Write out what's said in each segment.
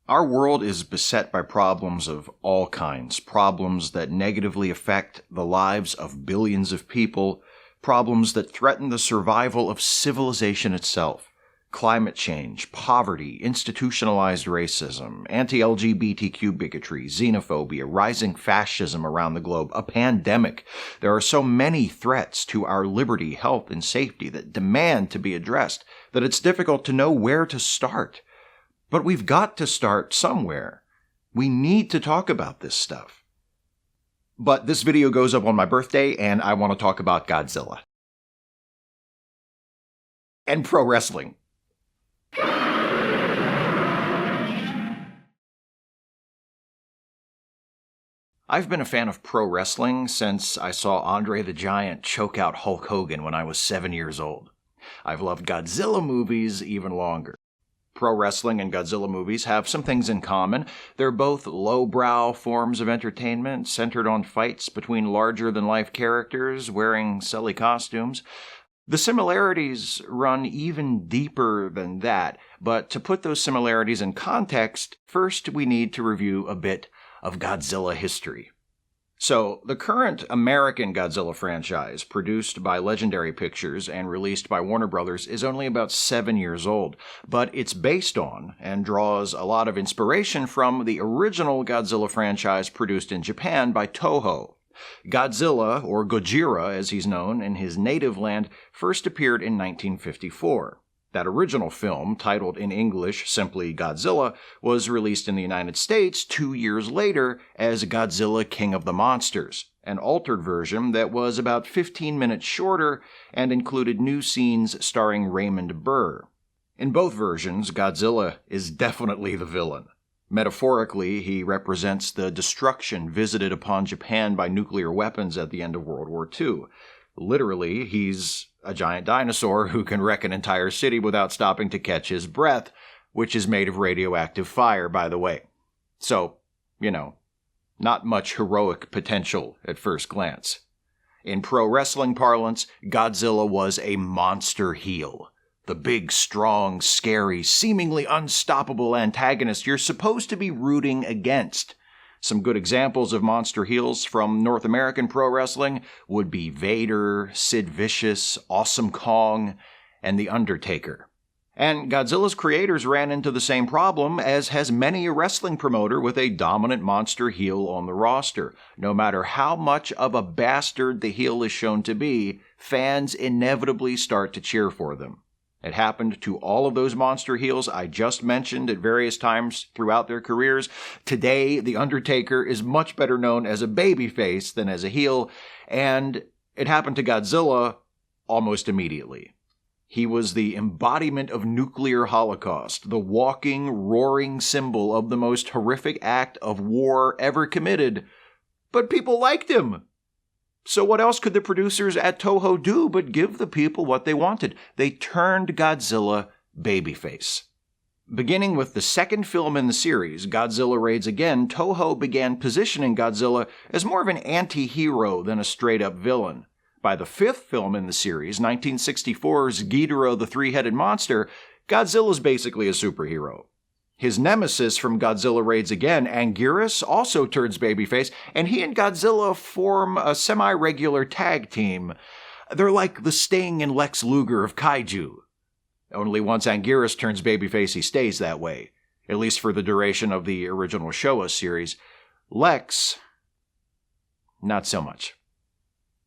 Our world is beset by problems of all kinds, problems that negatively affect the lives of billions of people, problems that threaten the survival of civilization itself. Climate change, poverty, institutionalized racism, anti-LGBTQ bigotry, xenophobia, rising fascism around the globe, a pandemic. There are so many threats to our liberty, health, and safety that demand to be addressed that it's difficult to know where to start. But we've got to start somewhere. We need to talk about this stuff. But this video goes up on my birthday, and I want to talk about Godzilla. And pro wrestling. I've been a fan of pro wrestling since I saw Andre the Giant choke out Hulk Hogan when I was 7 years old. I've loved Godzilla movies even longer. Pro wrestling and Godzilla movies have some things in common. They're both lowbrow forms of entertainment centered on fights between larger-than-life characters wearing silly costumes. The similarities run even deeper than that, but to put those similarities in context, first we need to review a bit of Godzilla history. So, the current American Godzilla franchise, produced by Legendary Pictures and released by Warner Brothers, is only about 7 years old, but it's based on and draws a lot of inspiration from the original Godzilla franchise produced in Japan by Toho. Godzilla, or Gojira as he's known in his native land, first appeared in 1954. That original film, titled in English simply Godzilla, was released in the United States 2 years later as Godzilla King of the Monsters, an altered version that was about 15 minutes shorter and included new scenes starring Raymond Burr. In both versions, Godzilla is definitely the villain. Metaphorically, he represents the destruction visited upon Japan by nuclear weapons at the end of World War II. Literally, he's a giant dinosaur who can wreck an entire city without stopping to catch his breath, which is made of radioactive fire, by the way. So, not much heroic potential at first glance. In pro wrestling parlance, Godzilla was a monster heel. The big, strong, scary, seemingly unstoppable antagonist you're supposed to be rooting against. Some good examples of monster heels from North American pro wrestling would be Vader, Sid Vicious, Awesome Kong, and The Undertaker. And Godzilla's creators ran into the same problem as has many a wrestling promoter with a dominant monster heel on the roster. No matter how much of a bastard the heel is shown to be, fans inevitably start to cheer for them. It happened to all of those monster heels I just mentioned at various times throughout their careers. Today, The Undertaker is much better known as a babyface than as a heel, and it happened to Godzilla almost immediately. He was the embodiment of nuclear holocaust, the walking, roaring symbol of the most horrific act of war ever committed, but people liked him. So what else could the producers at Toho do but give the people what they wanted? They turned Godzilla babyface. Beginning with the second film in the series, Godzilla Raids Again, Toho began positioning Godzilla as more of an anti-hero than a straight-up villain. By the fifth film in the series, 1964's Ghidorah the Three-Headed Monster, Godzilla's basically a superhero. His nemesis from Godzilla Raids Again, Anguirus, also turns babyface, and he and Godzilla form a semi-regular tag team. They're like the Sting and Lex Luger of kaiju. Only once Anguirus turns babyface, he stays that way, at least for the duration of the original Showa series. Lex, not so much.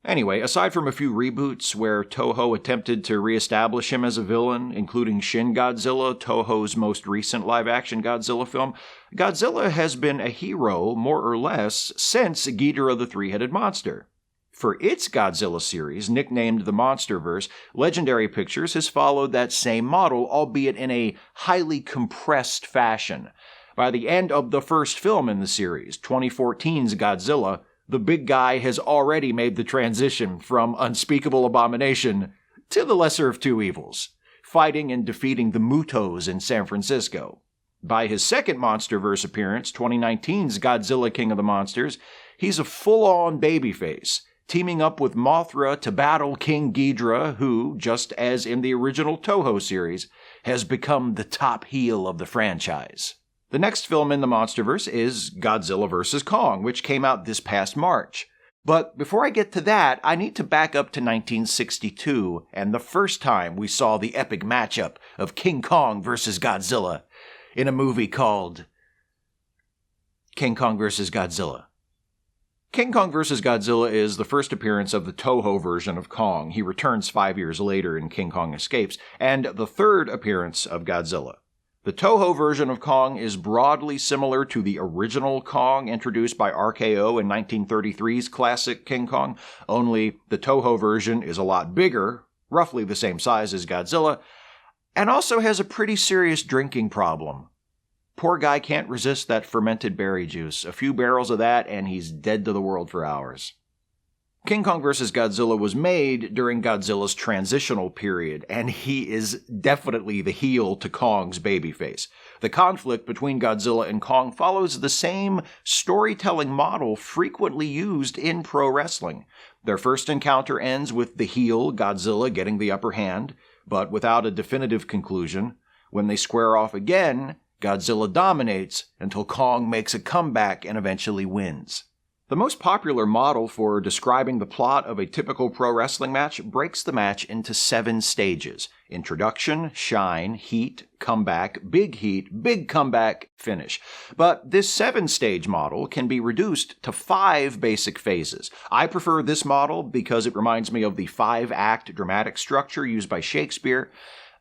Anyway, aside from a few reboots where Toho attempted to reestablish him as a villain, including Shin Godzilla, Toho's most recent live-action Godzilla film, Godzilla has been a hero, more or less, since Ghidorah the Three-Headed Monster. For its Godzilla series, nicknamed the Monsterverse, Legendary Pictures has followed that same model, albeit in a highly compressed fashion. By the end of the first film in the series, 2014's Godzilla, the big guy has already made the transition from unspeakable abomination to the lesser of two evils, fighting and defeating the Mutos in San Francisco. By his second Monsterverse appearance, 2019's Godzilla King of the Monsters, he's a full-on babyface, teaming up with Mothra to battle King Ghidorah, who, just as in the original Toho series, has become the top heel of the franchise. The next film in the MonsterVerse is Godzilla vs. Kong, which came out this past March. But before I get to that, I need to back up to 1962 and the first time we saw the epic matchup of King Kong vs. Godzilla in a movie called King Kong vs. Godzilla. King Kong vs. Godzilla is the first appearance of the Toho version of Kong. He returns 5 years later in King Kong Escapes, and the third appearance of Godzilla. The Toho version of Kong is broadly similar to the original Kong introduced by RKO in 1933's classic King Kong, only the Toho version is a lot bigger, roughly the same size as Godzilla, and also has a pretty serious drinking problem. Poor guy can't resist that fermented berry juice. A few barrels of that and he's dead to the world for hours. King Kong vs. Godzilla was made during Godzilla's transitional period, and he is definitely the heel to Kong's babyface. The conflict between Godzilla and Kong follows the same storytelling model frequently used in pro wrestling. Their first encounter ends with the heel, Godzilla, getting the upper hand, but without a definitive conclusion. When they square off again, Godzilla dominates until Kong makes a comeback and eventually wins. The most popular model for describing the plot of a typical pro wrestling match breaks the match into 7 stages: introduction, shine, heat, comeback, big comeback, finish. But this 7-stage model can be reduced to 5 basic phases. I prefer this model because it reminds me of the 5-act dramatic structure used by Shakespeare.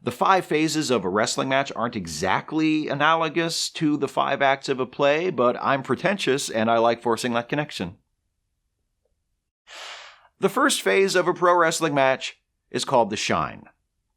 The 5 phases of a wrestling match aren't exactly analogous to the 5 acts of a play, but I'm pretentious and I like forcing that connection. The first phase of a pro wrestling match is called the shine.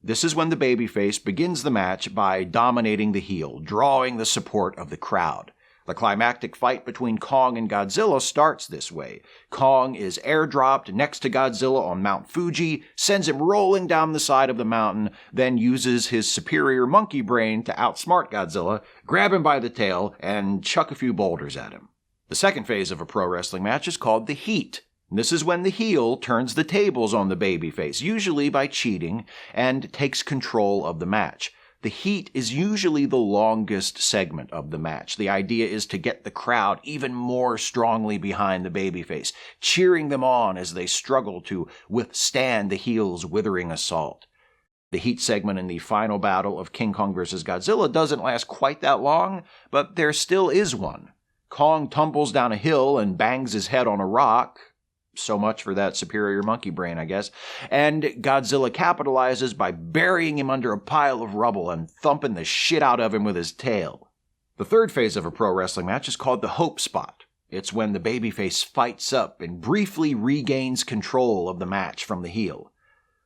This is when the babyface begins the match by dominating the heel, drawing the support of the crowd. The climactic fight between Kong and Godzilla starts this way. Kong is airdropped next to Godzilla on Mount Fuji, sends him rolling down the side of the mountain, then uses his superior monkey brain to outsmart Godzilla, grab him by the tail, and chuck a few boulders at him. The second phase of a pro wrestling match is called the heat. This is when the heel turns the tables on the babyface, usually by cheating, and takes control of the match. The heat is usually the longest segment of the match. The idea is to get the crowd even more strongly behind the babyface, cheering them on as they struggle to withstand the heel's withering assault. The heat segment in the final battle of King Kong vs. Godzilla doesn't last quite that long, but there still is one. Kong tumbles down a hill and bangs his head on a rock. So much for that superior monkey brain, I guess. And Godzilla capitalizes by burying him under a pile of rubble and thumping the shit out of him with his tail. The third phase of a pro wrestling match is called the hope spot. It's when the babyface fights up and briefly regains control of the match from the heel.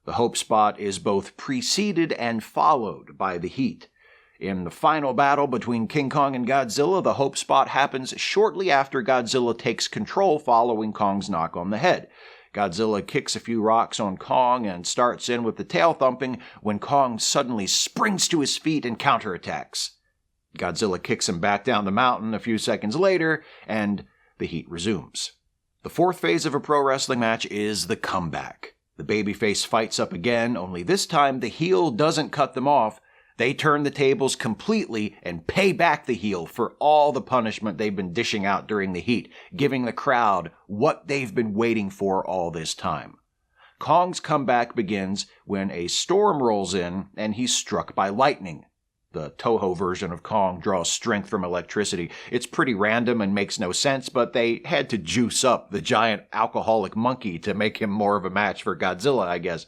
The hope spot is both preceded and followed by the heat. In the final battle between King Kong and Godzilla, the hope spot happens shortly after Godzilla takes control following Kong's knock on the head. Godzilla kicks a few rocks on Kong and starts in with the tail thumping when Kong suddenly springs to his feet and counterattacks. Godzilla kicks him back down the mountain a few seconds later, and the heat resumes. The fourth phase of a pro wrestling match is the comeback. The babyface fights up again, only this time the heel doesn't cut them off. They turn the tables completely and pay back the heel for all the punishment they've been dishing out during the heat, giving the crowd what they've been waiting for all this time. Kong's comeback begins when a storm rolls in and he's struck by lightning. The Toho version of Kong draws strength from electricity. It's pretty random and makes no sense, but they had to juice up the giant alcoholic monkey to make him more of a match for Godzilla, I guess.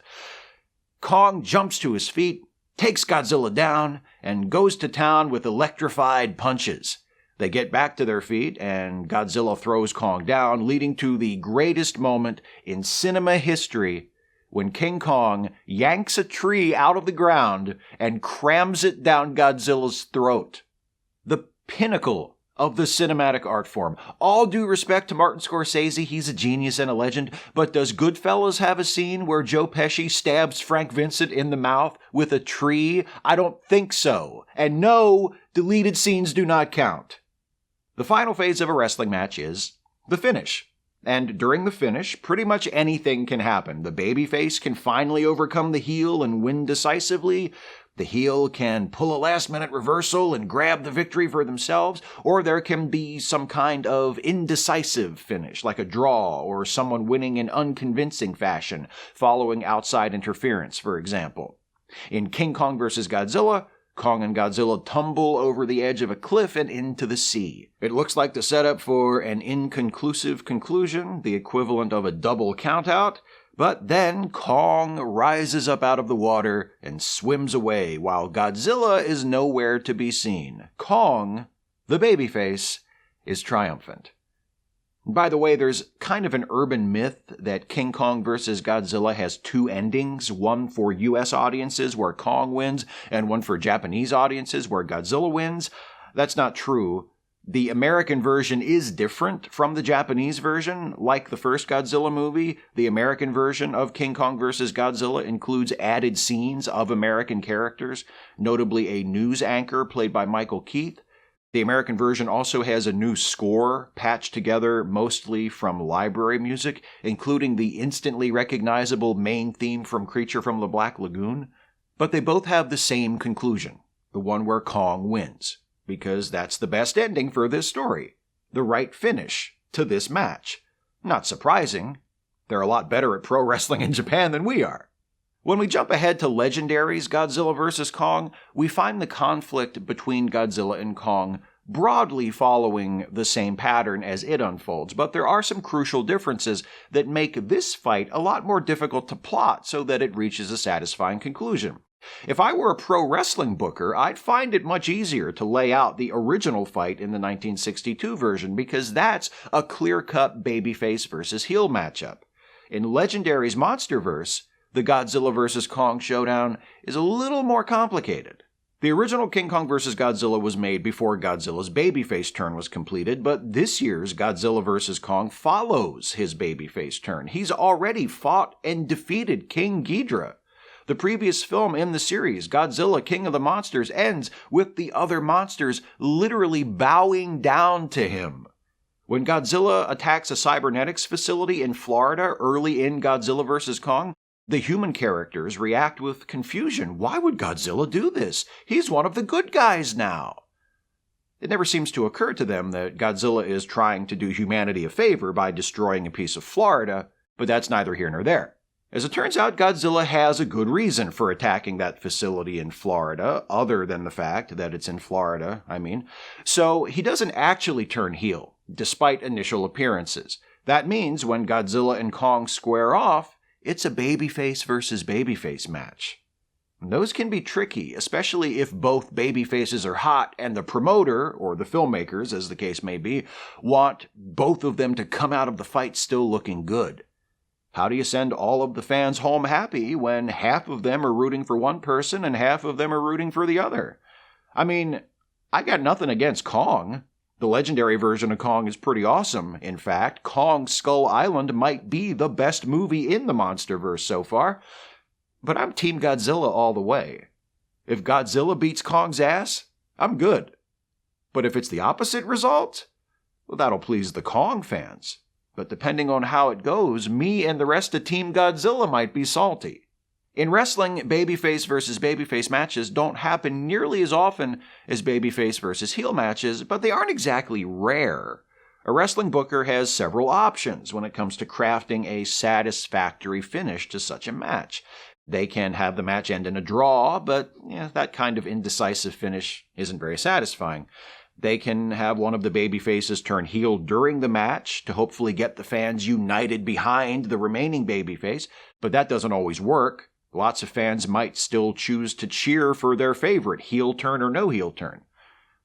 Kong jumps to his feet, takes Godzilla down, and goes to town with electrified punches. They get back to their feet, and Godzilla throws Kong down, leading to the greatest moment in cinema history when King Kong yanks a tree out of the ground and crams it down Godzilla's throat. The pinnacle of the cinematic art form. All due respect to Martin Scorsese, he's a genius and a legend, but does Goodfellas have a scene where Joe Pesci stabs Frank Vincent in the mouth with a tree? I don't think so. And no, deleted scenes do not count. The final phase of a wrestling match is the finish. And during the finish, pretty much anything can happen. The babyface can finally overcome the heel and win decisively. The heel can pull a last-minute reversal and grab the victory for themselves, or there can be some kind of indecisive finish, like a draw or someone winning in unconvincing fashion, following outside interference, for example. In King Kong vs. Godzilla, Kong and Godzilla tumble over the edge of a cliff and into the sea. It looks like the setup for an inconclusive conclusion, the equivalent of a double countout, but then Kong rises up out of the water and swims away while Godzilla is nowhere to be seen. Kong, the babyface, is triumphant. By the way, there's kind of an urban myth that King Kong vs. Godzilla has two endings, one for US audiences where Kong wins, and one for Japanese audiences where Godzilla wins. That's not true. The American version is different from the Japanese version. Like the first Godzilla movie, the American version of King Kong vs. Godzilla includes added scenes of American characters, notably a news anchor played by Michael Keith. The American version also has a new score patched together mostly from library music, including the instantly recognizable main theme from Creature from the Black Lagoon. But they both have the same conclusion, the one where Kong wins, because that's the best ending for this story, the right finish to this match. Not surprising. They're a lot better at pro wrestling in Japan than we are. When we jump ahead to Legendary's Godzilla vs. Kong, we find the conflict between Godzilla and Kong broadly following the same pattern as it unfolds, but there are some crucial differences that make this fight a lot more difficult to plot so that it reaches a satisfying conclusion. If I were a pro wrestling booker, I'd find it much easier to lay out the original fight in the 1962 version because that's a clear-cut babyface versus heel matchup. In Legendary's Monsterverse, the Godzilla vs. Kong showdown is a little more complicated. The original King Kong vs. Godzilla was made before Godzilla's babyface turn was completed, but this year's Godzilla vs. Kong follows his babyface turn. He's already fought and defeated King Ghidorah. The previous film in the series, Godzilla King of the Monsters, ends with the other monsters literally bowing down to him. When Godzilla attacks a cybernetics facility in Florida early in Godzilla vs. Kong, the human characters react with confusion. Why would Godzilla do this? He's one of the good guys now. It never seems to occur to them that Godzilla is trying to do humanity a favor by destroying a piece of Florida, but that's neither here nor there. As it turns out, Godzilla has a good reason for attacking that facility in Florida, other than the fact that it's in Florida, So he doesn't actually turn heel, despite initial appearances. That means when Godzilla and Kong square off, it's a babyface versus babyface match. And those can be tricky, especially if both babyfaces are hot and the promoter, or the filmmakers, as the case may be, want both of them to come out of the fight still looking good. How do you send all of the fans home happy when half of them are rooting for one person and half of them are rooting for the other? I got nothing against Kong. The legendary version of Kong is pretty awesome. In fact, Kong Skull Island might be the best movie in the Monsterverse so far. But I'm Team Godzilla all the way. If Godzilla beats Kong's ass, I'm good. But if it's the opposite result, well, that'll please the Kong fans. But depending on how it goes, me and the rest of Team Godzilla might be salty. In wrestling, babyface versus babyface matches don't happen nearly as often as babyface versus heel matches, but they aren't exactly rare. A wrestling booker has several options when it comes to crafting a satisfactory finish to such a match. They can have the match end in a draw, but that kind of indecisive finish isn't very satisfying. They can have one of the babyfaces turn heel during the match to hopefully get the fans united behind the remaining babyface, but that doesn't always work. Lots of fans might still choose to cheer for their favorite, heel turn or no heel turn.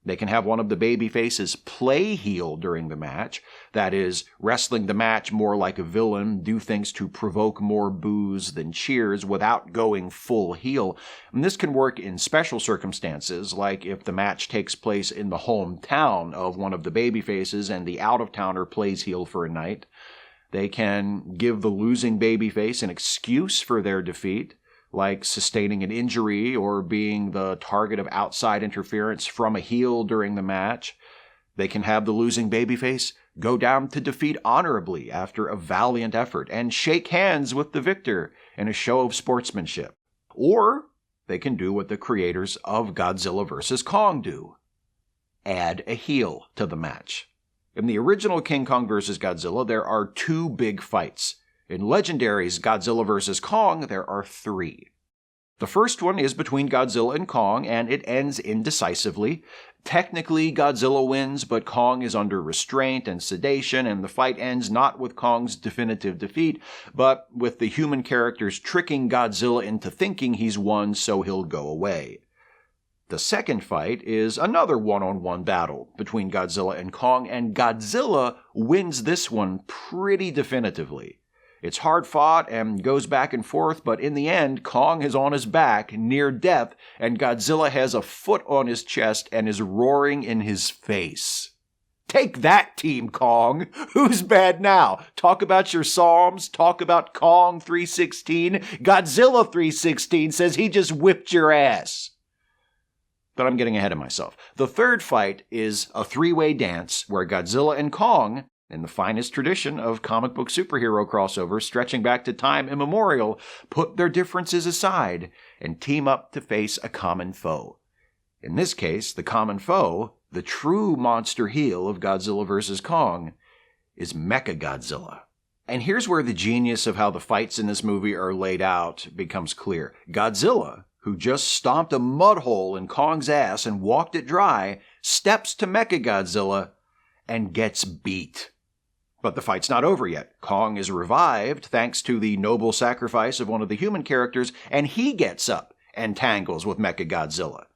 They can have one of the babyfaces play heel during the match, that is, wrestling the match more like a villain, do things to provoke more boos than cheers without going full heel. And this can work in special circumstances, like if the match takes place in the hometown of one of the babyfaces and the out-of-towner plays heel for a night. They can give the losing babyface an excuse for their defeat, like sustaining an injury or being the target of outside interference from a heel during the match. They can have the losing babyface go down to defeat honorably after a valiant effort and shake hands with the victor in a show of sportsmanship. Or they can do what the creators of Godzilla vs. Kong do. Add a heel to the match. In the original King Kong vs. Godzilla, there are 2 big fights. In Legendary's Godzilla vs. Kong, there are 3. The first one is between Godzilla and Kong, and it ends indecisively. Technically, Godzilla wins, but Kong is under restraint and sedation, and the fight ends not with Kong's definitive defeat, but with the human characters tricking Godzilla into thinking he's won so he'll go away. The second fight is another one-on-one battle between Godzilla and Kong, and Godzilla wins this one pretty definitively. It's hard-fought and goes back and forth, but in the end, Kong is on his back, near death, and Godzilla has a foot on his chest and is roaring in his face. Take that, Team Kong! Who's bad now? Talk about your Psalms, talk about Kong 316. Godzilla 316 says he just whipped your ass. But I'm getting ahead of myself. The third fight is a 3-way dance where Godzilla and Kong, in the finest tradition of comic book superhero crossovers stretching back to time immemorial, put their differences aside and team up to face a common foe. In this case, the common foe, the true monster heel of Godzilla vs. Kong, is Mechagodzilla. And here's where the genius of how the fights in this movie are laid out becomes clear. Godzilla, who just stomped a mud hole in Kong's ass and walked it dry, steps to Mechagodzilla and gets beat. But the fight's not over yet. Kong is revived thanks to the noble sacrifice of one of the human characters, and he gets up and tangles with Mechagodzilla.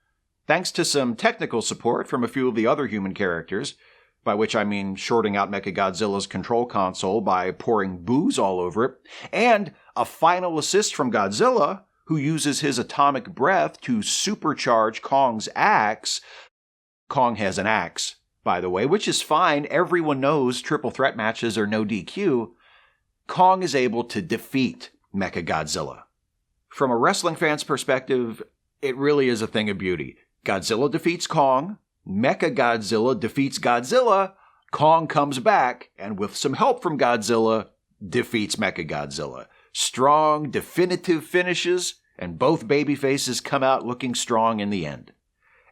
Thanks to some technical support from a few of the other human characters, by which I mean shorting out Mechagodzilla's control console by pouring booze all over it, and a final assist from Godzilla, who uses his atomic breath to supercharge Kong's axe. Kong has an axe, by the way, which is fine. Everyone knows triple threat matches are no DQ. Kong is able to defeat Mechagodzilla. From a wrestling fan's perspective, it really is a thing of beauty. Godzilla defeats Kong, Mechagodzilla defeats Godzilla, Kong comes back, and with some help from Godzilla, defeats Mechagodzilla. Strong, definitive finishes, and both babyfaces come out looking strong in the end.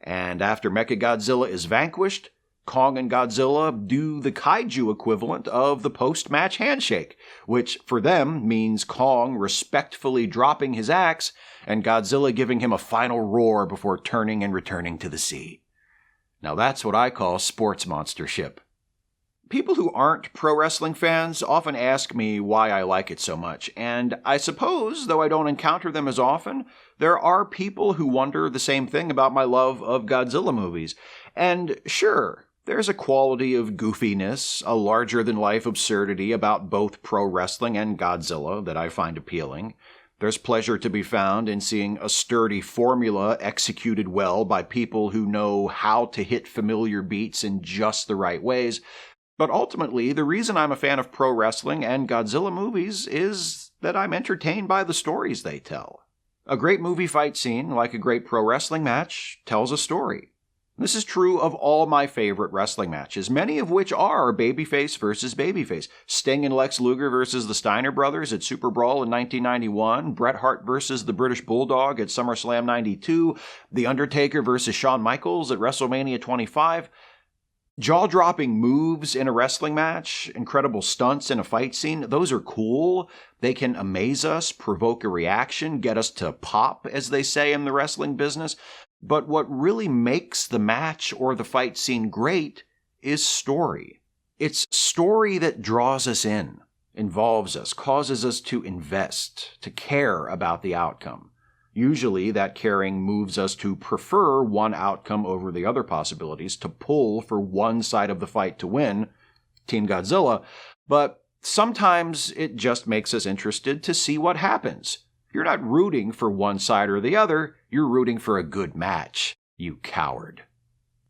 And after Mechagodzilla is vanquished, Kong and Godzilla do the kaiju equivalent of the post-match handshake, which for them means Kong respectfully dropping his axe and Godzilla giving him a final roar before turning and returning to the sea. Now that's what I call sports monstership. People who aren't pro wrestling fans often ask me why I like it so much, and I suppose, though I don't encounter them as often, there are people who wonder the same thing about my love of Godzilla movies. And sure, there's a quality of goofiness, a larger-than-life absurdity about both pro wrestling and Godzilla that I find appealing. There's pleasure to be found in seeing a sturdy formula executed well by people who know how to hit familiar beats in just the right ways. But ultimately, the reason I'm a fan of pro wrestling and Godzilla movies is that I'm entertained by the stories they tell. A great movie fight scene, like a great pro wrestling match, tells a story. This is true of all my favorite wrestling matches, many of which are babyface versus babyface. Sting and Lex Luger versus the Steiner Brothers at Super Brawl in 1991, Bret Hart versus the British Bulldog at SummerSlam 92, The Undertaker versus Shawn Michaels at WrestleMania 25. Jaw-dropping moves in a wrestling match, incredible stunts in a fight scene, those are cool. They can amaze us, provoke a reaction, get us to pop, as they say in the wrestling business. But what really makes the match or the fight scene great is story. It's story that draws us in, involves us, causes us to invest, to care about the outcome. Usually that caring moves us to prefer one outcome over the other possibilities, to pull for one side of the fight to win, Team Godzilla, but sometimes it just makes us interested to see what happens. You're not rooting for one side or the other, you're rooting for a good match, you coward.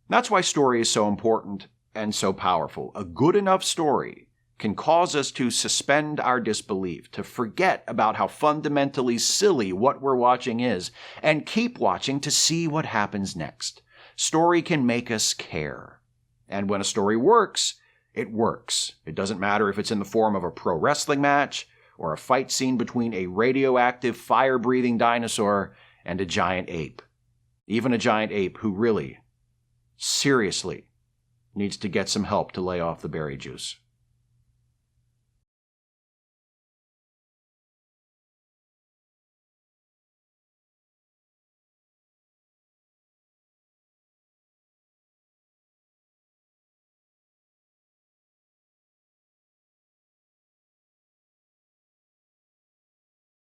That's why story is so important and so powerful. A good enough story can cause us to suspend our disbelief, to forget about how fundamentally silly what we're watching is, and keep watching to see what happens next. Story can make us care. And when a story works, it works. It doesn't matter if it's in the form of a pro wrestling match, or a fight scene between a radioactive, fire-breathing dinosaur and a giant ape. Even a giant ape who really, seriously, needs to get some help to lay off the berry juice.